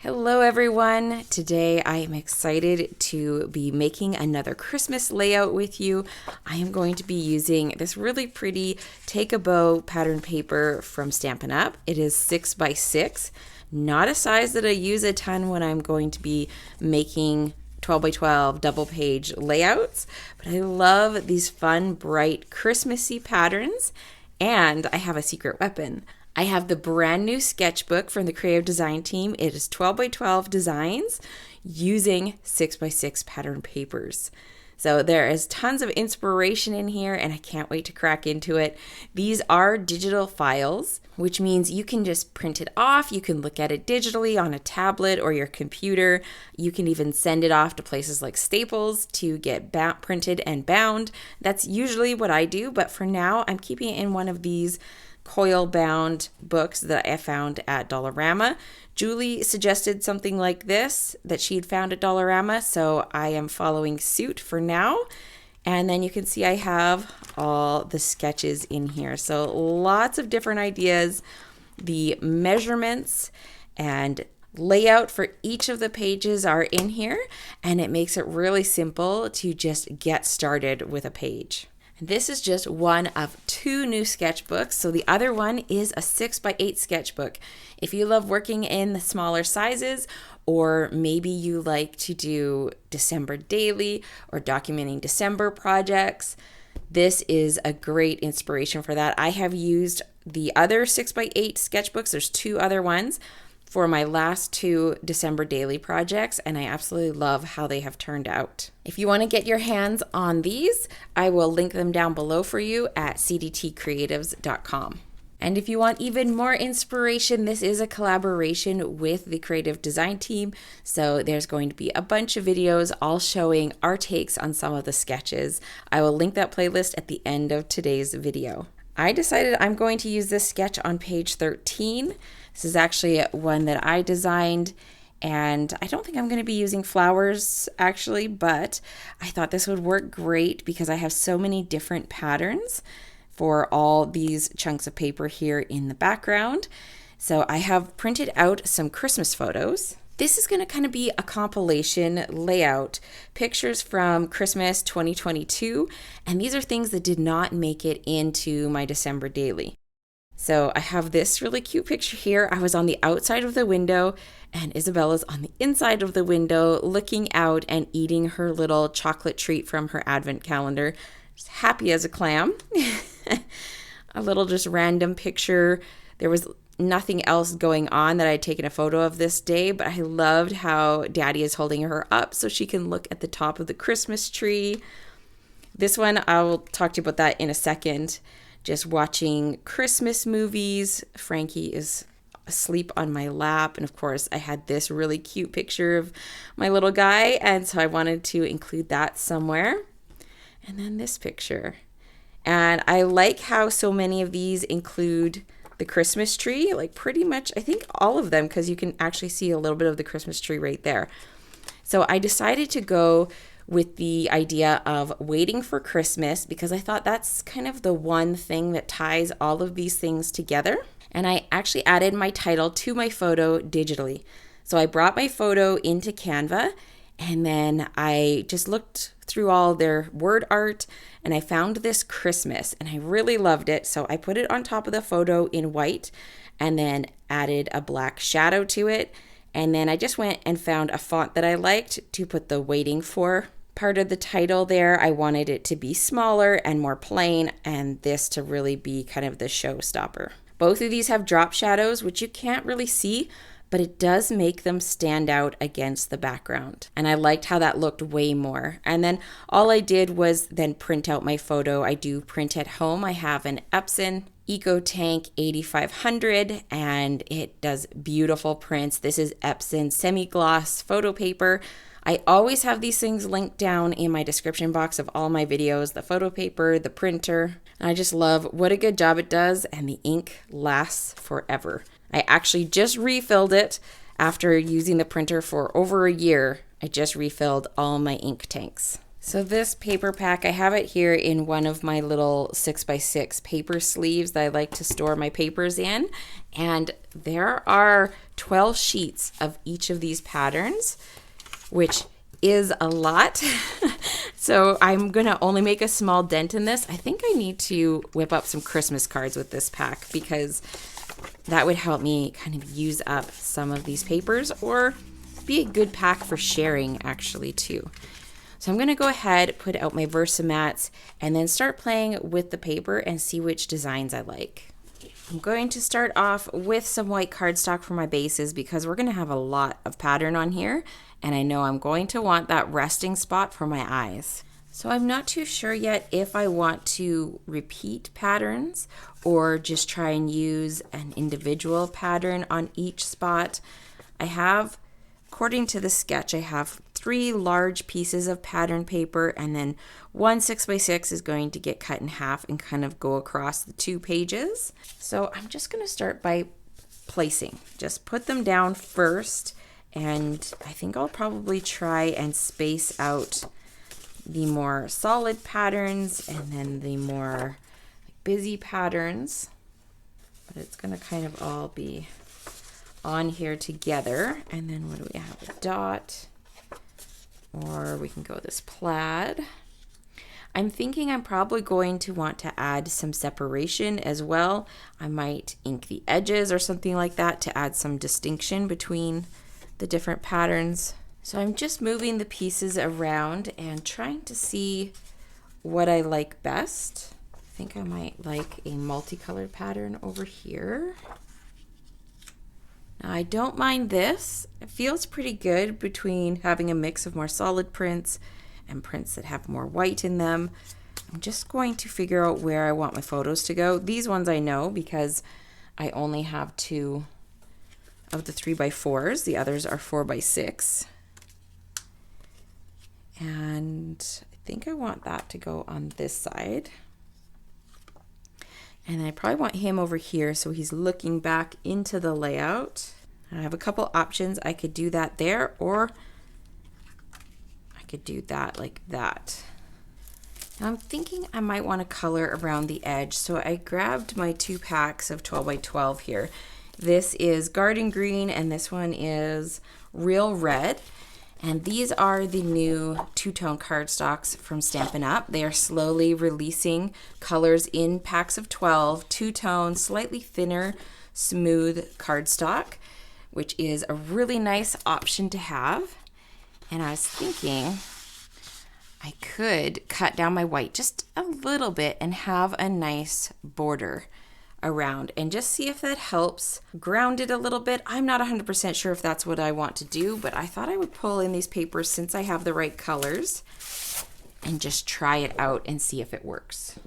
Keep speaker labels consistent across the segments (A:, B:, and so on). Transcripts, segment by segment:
A: Hello everyone! Today I am excited to be making another Christmas layout with you. I am going to be using this really pretty Take a Bow pattern paper from Stampin' Up. It is 6x6, not a size that I use a ton when I'm going to be making 12x12 double page layouts, but I love these fun, bright, Christmassy patterns, and I have a secret weapon. I have the brand new sketchbook from the creative design team. It is 12x12 designs using 6x6 pattern papers. So there is tons of inspiration in here and I can't wait to crack into it. These are digital files, which means you can just print it off. You can look at it digitally on a tablet or your computer. You can even send it off to places like Staples to get printed and bound. That's usually what I do, but for now I'm keeping it in one of these coil bound books that I found at Dollarama. Julie suggested something like this that she had found at Dollarama, so I am following suit for now. And then you can see I have all the sketches in here. So lots of different ideas, the measurements and layout for each of the pages are in here, and it makes it really simple to just get started with a page. This is just one of two new sketchbooks. So the other one is a 6x8 sketchbook. If you love working in the smaller sizes, or maybe you like to do December daily or documenting December projects, this is a great inspiration for that. I have used the other 6x8 sketchbooks. There's two other ones for my last two December daily projects, and I absolutely love how they have turned out. If you want to get your hands on these, I will link them down below for you at cdtcreatives.com. And if you want even more inspiration, this is a collaboration with the creative design team. So there's going to be a bunch of videos all showing our takes on some of the sketches. I will link that playlist at the end of today's video. I decided I'm going to use this sketch on page 13. This is actually one that I designed, and I don't think I'm going to be using flowers actually, but I thought this would work great because I have so many different patterns for all these chunks of paper here in the background. So I have printed out some Christmas photos. This is going to kind of be a compilation layout, pictures from Christmas 2022, and these are things that did not make it into my December daily. So I have this really cute picture here. I was on the outside of the window and Isabella's on the inside of the window looking out and eating her little chocolate treat from her advent calendar. Just happy as a clam. A little just random picture. There was nothing else going on that I had taken a photo of this day, but I loved how Daddy is holding her up so she can look at the top of the Christmas tree. This one, I'll talk to you about that in a second. Just watching Christmas movies. Frankie is asleep on my lap. And of course, I had this really cute picture of my little guy. And so I wanted to include that somewhere. And then this picture. And I like how so many of these include the Christmas tree, like pretty much, I think all of them, because you can actually see a little bit of the Christmas tree right there. So I decided to go with the idea of waiting for Christmas because I thought that's kind of the one thing that ties all of these things together. And I actually added my title to my photo digitally. So I brought my photo into Canva and then I just looked through all their word art and I found this Christmas and I really loved it. So I put it on top of the photo in white and then added a black shadow to it. And then I just went and found a font that I liked to put the waiting for part of the title there. I wanted it to be smaller and more plain, and this to really be kind of the showstopper. Both of these have drop shadows, which you can't really see, but it does make them stand out against the background. And I liked how that looked way more. And then all I did was then print out my photo. I do print at home. I have an Epson EcoTank 8500 and it does beautiful prints. This is Epson semi-gloss photo paper. I always have these things linked down in my description box of all my videos, the photo paper, the printer. And I just love what a good job it does, and the ink lasts forever. I actually just refilled it after using the printer for over a year. I just refilled all my ink tanks. So this paper pack, I have it here in one of my little 6x6 paper sleeves that I like to store my papers in. And there are 12 sheets of each of these patterns, which is a lot. So I'm gonna only make a small dent in this. I think I need to whip up some Christmas cards with this pack because that would help me kind of use up some of these papers, or be a good pack for sharing actually too. So I'm gonna go ahead, put out my Versamats, and then start playing with the paper and see which designs I like. I'm going to start off with some white cardstock for my bases because we're gonna have a lot of pattern on here, and I know I'm going to want that resting spot for my eyes. So I'm not too sure yet if I want to repeat patterns or just try and use an individual pattern on each spot. I have, according to the sketch, I have 3 large pieces of pattern paper, and then one 6x6 is going to get cut in half and kind of go across the 2 pages. So I'm just going to start by placing. Just put them down first, and I think I'll probably try and space out the more solid patterns and then the more busy patterns. But it's going to kind of all be on here together. And then what do we have? A dot, or we can go this plaid. I'm thinking I'm probably going to want to add some separation as well. I might ink the edges or something like that to add some distinction between the different patterns. So I'm just moving the pieces around and trying to see what I like best. I think I might like a multicolored pattern over here. Now I don't mind this. It feels pretty good between having a mix of more solid prints and prints that have more white in them. I'm just going to figure out where I want my photos to go. These ones I know because I only have 2 of the 3x4s. The others are 4x6. And I think I want that to go on this side. And I probably want him over here so he's looking back into the layout. I have a couple options. I could do that there, or I could do that like that. Now I'm thinking I might want to color around the edge. So I grabbed my 2 packs of 12x12 here. This is Garden Green and this one is Real Red. And these are the new 2-tone cardstocks from Stampin' Up. They are slowly releasing colors in packs of 12, 2-tone, slightly thinner, smooth cardstock, which is a really nice option to have. And I was thinking I could cut down my white just a little bit and have a nice border around and just see if that helps ground it a little bit. I'm not 100% sure if that's what I want to do, but I thought I would pull in these papers since I have the right colors and just try it out and see if it works.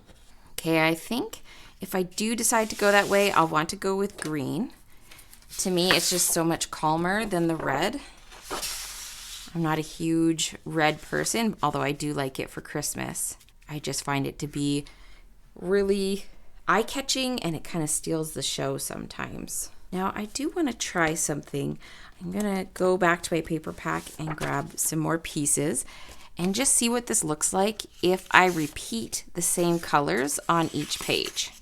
A: Okay, I think if I do decide to go that way, I'll want to go with green. To me, it's just so much calmer than the red. I'm not a huge red person, although I do like it for Christmas. I just find it to be really eye-catching and it kind of steals the show sometimes. Now I do want to try something. I'm gonna go back to my paper pack and grab some more pieces and just see what this looks like if I repeat the same colors on each page.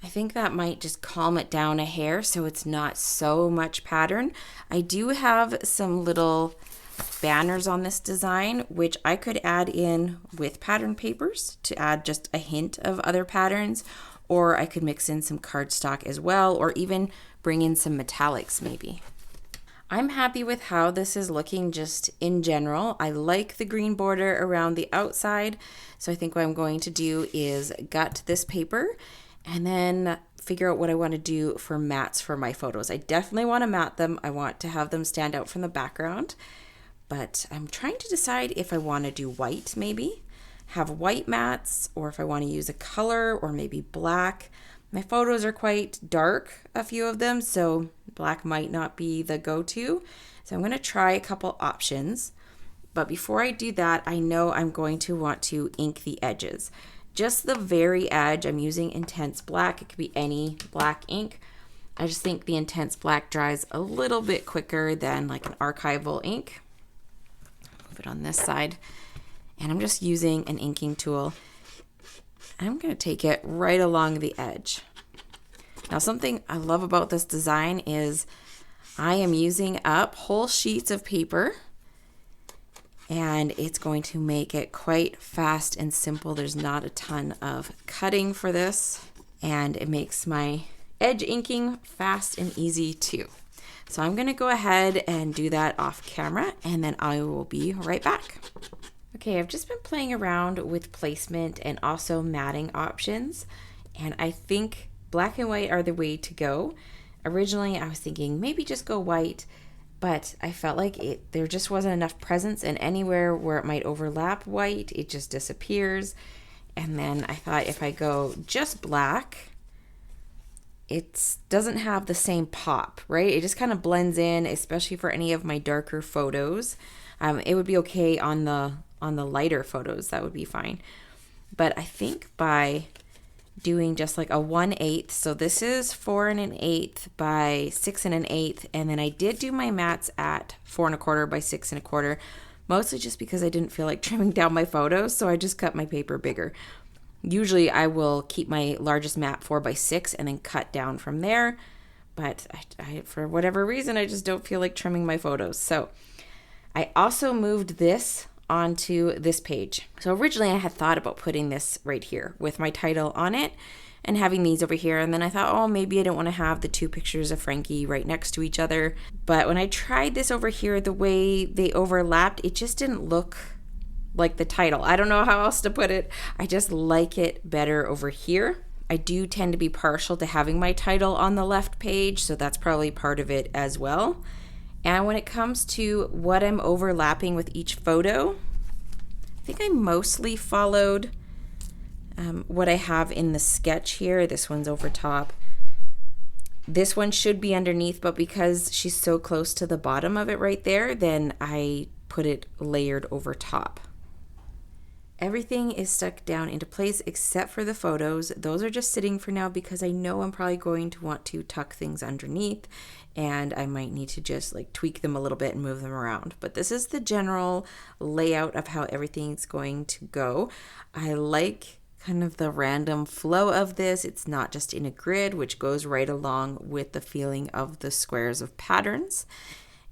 A: I think that might just calm it down a hair so it's not so much pattern. I do have some little banners on this design, which I could add in with pattern papers to add just a hint of other patterns, or I could mix in some cardstock as well, or even bring in some metallics maybe. I'm happy with how this is looking just in general. I like the green border around the outside, so I think what I'm going to do is gut this paper and then figure out what I want to do for mats for my photos. I definitely want to mat them. I want to have them stand out from the background. But I'm trying to decide if I want to do white maybe, have white mats, or if I want to use a color or maybe black. My photos are quite dark, a few of them, so black might not be the go-to. So I'm going to try a couple options. But before I do that, I know I'm going to want to ink the edges. Just the very edge, I'm using Intense Black. It could be any black ink. I just think the Intense Black dries a little bit quicker than like an archival ink. It on this side, And I'm just using an inking tool. I'm going to take it right along the edge. Now, something I love about this design is I am using up whole sheets of paper, and it's going to make it quite fast and simple. There's not a ton of cutting for this, and it makes my edge inking fast and easy too. So I'm going to go ahead and do that off camera, and then I will be right back. Okay, I've just been playing around with placement and also matting options, and I think black and white are the way to go. Originally, I was thinking maybe just go white, but I felt like there just wasn't enough presence, and anywhere where it might overlap white, it just disappears. And then I thought if I go just black, it doesn't have the same pop, right? It just kind of blends in, especially for any of my darker photos. It would be okay on the lighter photos, that would be fine. But I think by doing just like a 1/8, so this is 4 1/8 by 6 1/8, and then I did do my mats at 4 1/4 by 6 1/4, mostly just because I didn't feel like trimming down my photos, so I just cut my paper bigger. Usually I will keep my largest mat 4 by 6 and then cut down from there, but I for whatever reason I just don't feel like trimming my photos. So I also moved this onto this page. So originally I had thought about putting this right here with my title on it and having these over here, and then I thought, oh, maybe I don't want to have the two pictures of Frankie right next to each other. But when I tried this over here, the way they overlapped, it just didn't look like the title. I don't know how else to put it. I just like it better over here. I do tend to be partial to having my title on the left page, so that's probably part of it as well. And when it comes to what I'm overlapping with each photo, I think I mostly followed what I have in the sketch here. This one's over top. This one should be underneath, but because she's so close to the bottom of it right there, then I put it layered over top. Everything is stuck down into place except for the photos. Those are just sitting for now because I know I'm probably going to want to tuck things underneath, and I might need to just like tweak them a little bit and move them around. But this is the general layout of how everything's going to go. I like kind of the random flow of this. It's not just in a grid, which goes right along with the feeling of the squares of patterns.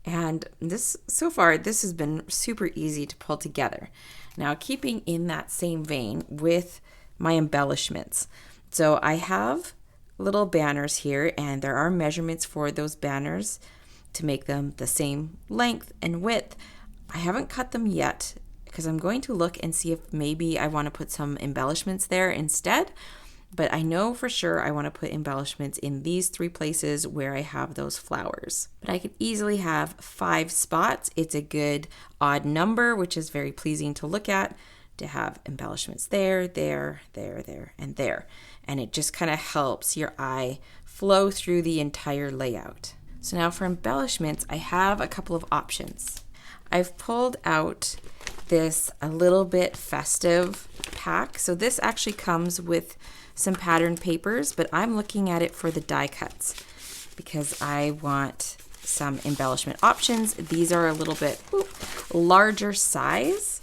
A: And this, so far, this has been super easy to pull together. Now, keeping in that same vein with my embellishments. So I have little banners here, and there are measurements for those banners to make them the same length and width. I haven't cut them yet because I'm going to look and see if maybe I want to put some embellishments there instead. But I know for sure I want to put embellishments in these 3 places where I have those flowers. But I could easily have 5 spots. It's a good odd number, which is very pleasing to look at, to have embellishments there, there, there, there, and there. And it just kind of helps your eye flow through the entire layout. So now for embellishments, I have a couple of options. I've pulled out this a little bit festive pack. So this actually comes with some pattern papers, but I'm looking at it for the die cuts because I want some embellishment options. These are a little bit larger size,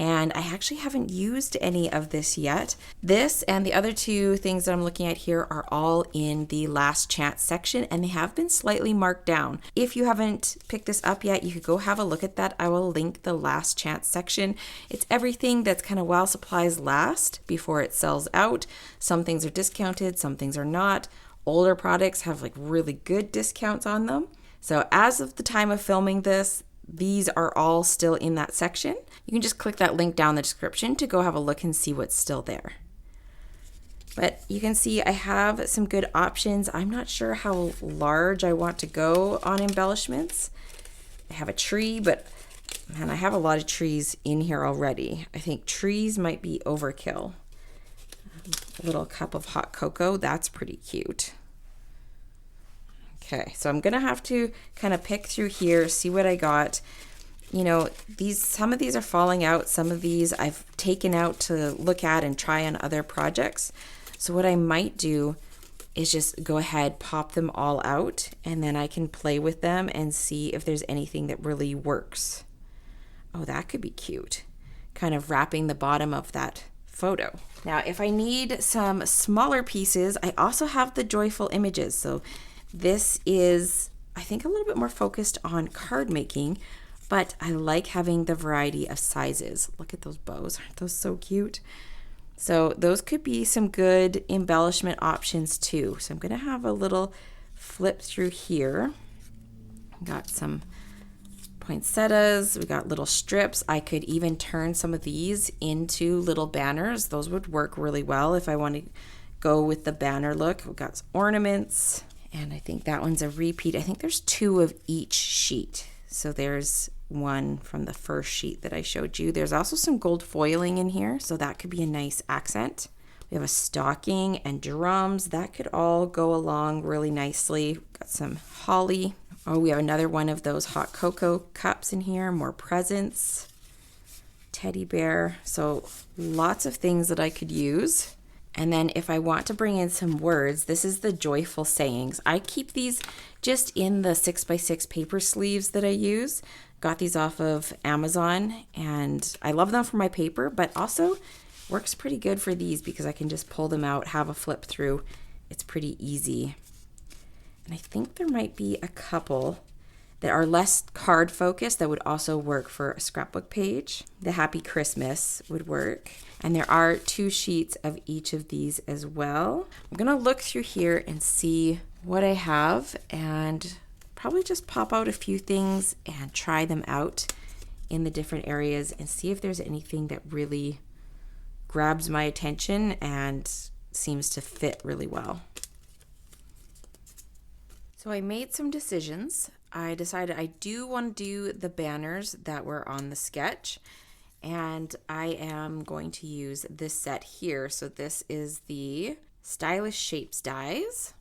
A: and I actually haven't used any of this yet. This and the other 2 things that I'm looking at here are all in the last chance section, and they have been slightly marked down. If you haven't picked this up yet, you could go have a look at that. I will link the last chance section. It's everything that's kind of while supplies last before it sells out. Some things are discounted, some things are not. Older products have like really good discounts on them. So as of the time of filming this, these are all still in that section. You can just click that link down in the description to go have a look and see what's still there. But you can see I have some good options. I'm not sure how large I want to go on embellishments. I have a tree, but man, I have a lot of trees in here already. I think trees might be overkill. A little cup of hot cocoa, that's pretty cute. Okay, so I'm gonna have to kind of pick through here, see what I got. You know, some of these are falling out, some of these I've taken out to look at and try on other projects. So what I might do is just go ahead, pop them all out, and then I can play with them and see if there's anything that really works. Oh, that could be cute. kind of wrapping the bottom of that photo. Now, if I need some smaller pieces, I also have the Joyful Images. So this is, I think, a little bit more focused on card making, but I like having the variety of sizes. Look at those bows. Aren't those so cute? So those could be some good embellishment options too. So I'm going to have a little flip through here. Got some poinsettias, we got little strips. I could even turn some of these into little banners. Those would work really well if I want to go with the banner look. We've got some ornaments, and I think that one's a repeat. I think there's 2 of each sheet. So there's one from the first sheet that I showed you. There's also some gold foiling in here, so that could be a nice accent. We have a stocking and drums. That could all go along really nicely. Got some holly. Oh, we have another one of those hot cocoa cups in here, more presents, teddy bear. So lots of things that I could use. And then if I want to bring in some words, this is the Joyful Sayings. I keep these just in the 6x6 paper sleeves that I use. Got these off of Amazon, and I love them for my paper, but also works pretty good for these because I can just pull them out, have a flip through. It's pretty easy. And I think there might be a couple that are less card focused that would also work for a scrapbook page. The Happy Christmas would work. And there are 2 sheets of each of these as well. I'm gonna look through here and see what I have and probably just pop out a few things and try them out in the different areas and see if there's anything that really grabs my attention and seems to fit really well. So I made some decisions. I decided I do want to do the banners that were on the sketch, and I am going to use this set here. So this is the Stylish Shapes dies,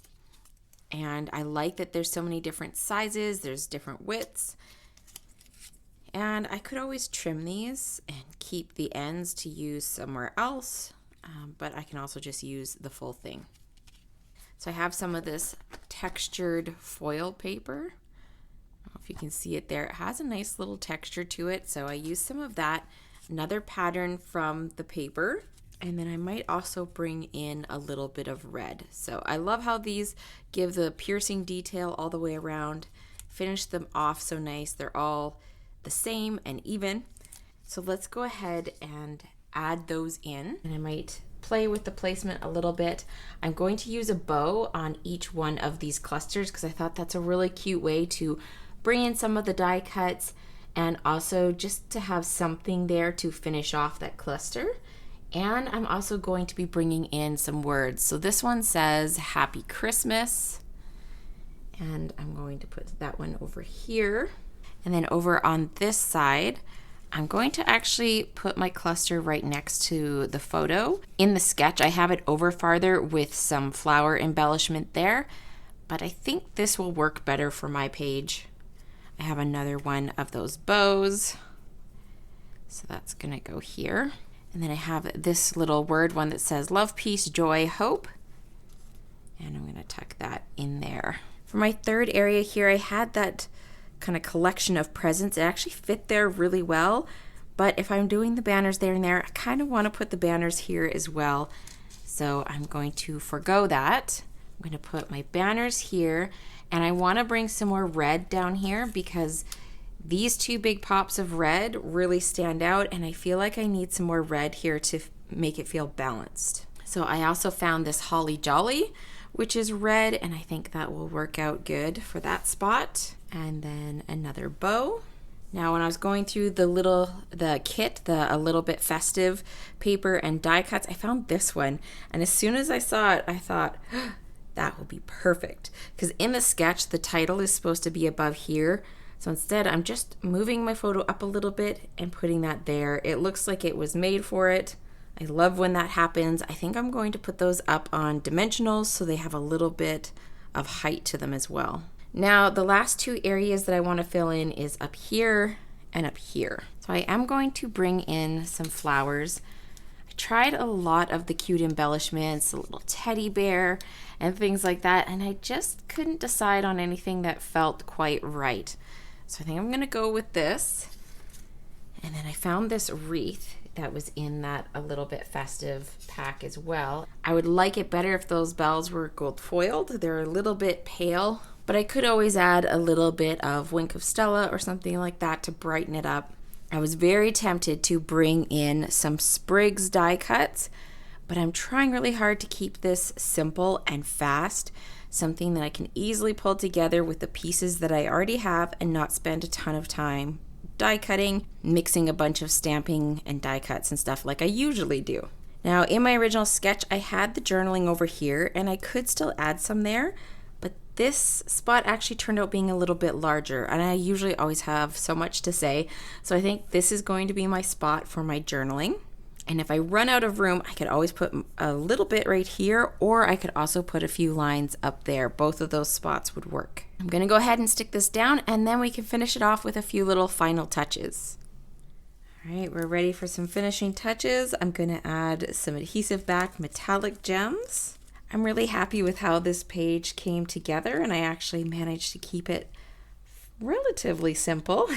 A: and I like that there's so many different sizes, there's different widths, and I could always trim these and keep the ends to use somewhere else, but I can also just use the full thing. So I have some of this textured foil paper. I don't know if you can see it there. It has a nice little texture to it, so I use some of that. Another pattern from the paper, and then I might also bring in a little bit of red. So I love how these give the piercing detail all the way around, finish them off so nice. They're all the same and even. So let's go ahead and add those in, and I might play with the placement a little bit. I'm going to use a bow on each one of these clusters because I thought that's a really cute way to bring in some of the die cuts and also just to have something there to finish off that cluster. And I'm also going to be bringing in some words. So this one says Happy Christmas, and I'm going to put that one over here. And then over on this side, I'm going to actually put my cluster right next to the photo. In the sketch, I have it over farther with some flower embellishment there, but I think this will work better for my page. I have another one of those bows, so that's gonna go here. And then I have this little word one that says love, peace, joy, hope, and I'm gonna tuck that in there. For my third area here, I had that kind of collection of presents. It actually fit there really well, but if I'm doing the banners there and there, I kind of want to put the banners here as well, so I'm going to forgo that. I'm going to put my banners here, and I want to bring some more red down here because these 2 big pops of red really stand out, and I feel like I need some more red here to make it feel balanced. So I also found this Holly Jolly, which is red, and I think that will work out good for that spot. And then another bow. Now when I was going through the kit, a little bit festive paper and die cuts, I found this one, and as soon as I saw it, I thought, that will be perfect, because in the sketch the title is supposed to be above here, so instead I'm just moving my photo up a little bit and putting that there. It looks like it was made for it. I love when that happens. I think I'm going to put those up on Dimensionals so they have a little bit of height to them as well. Now the last 2 areas that I want to fill in is up here and up here. So I am going to bring in some flowers. I tried a lot of the cute embellishments, a little teddy bear and things like that, and I just couldn't decide on anything that felt quite right. So I think I'm going to go with this. And then I found this wreath that was in that a little bit festive pack as well. I would like it better if those bells were gold foiled. They're a little bit pale, but I could always add a little bit of Wink of Stella or something like that to brighten it up. I was very tempted to bring in some sprigs die cuts, but I'm trying really hard to keep this simple and fast, something that I can easily pull together with the pieces that I already have and not spend a ton of time die cutting, mixing a bunch of stamping and die cuts and stuff like I usually do. Now, in my original sketch, I had the journaling over here and I could still add some there, but this spot actually turned out being a little bit larger, and I usually always have so much to say, so I think this is going to be my spot for my journaling. And if I run out of room, I could always put a little bit right here, or I could also put a few lines up there. Both of those spots would work. I'm gonna go ahead and stick this down, and then we can finish it off with a few little final touches. All right, we're ready for some finishing touches. I'm gonna add some Adhesive-Backed metallic gems. I'm really happy with how this page came together, and I actually managed to keep it relatively simple.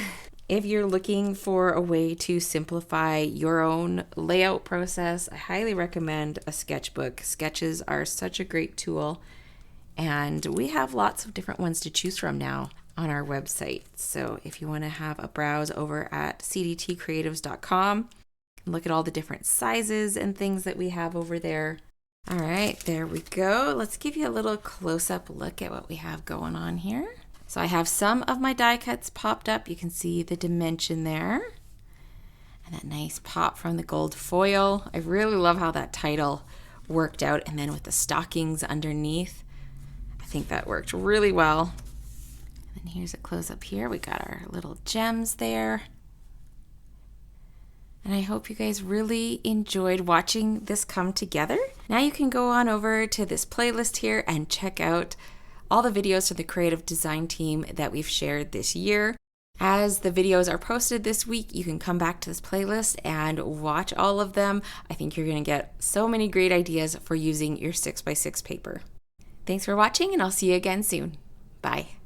A: If you're looking for a way to simplify your own layout process, I highly recommend a sketchbook. Sketches are such a great tool, and we have lots of different ones to choose from now on our website. So if you want to have a browse over at cdtcreatives.com, look at all the different sizes and things that we have over there. All right, there we go. Let's give you a little close-up look at what we have going on here. So I have some of my die cuts popped up. You can see the dimension there. And that nice pop from the gold foil. I really love how that title worked out. And then with the stockings underneath, I think that worked really well. And then here's a close-up here. We got our little gems there. And I hope you guys really enjoyed watching this come together. Now you can go on over to this playlist here and check out all the videos from the creative design team that we've shared this year. As the videos are posted this week, you can come back to this playlist and watch all of them. I think you're gonna get so many great ideas for using your 6x6 paper. Thanks for watching, and I'll see you again soon. Bye.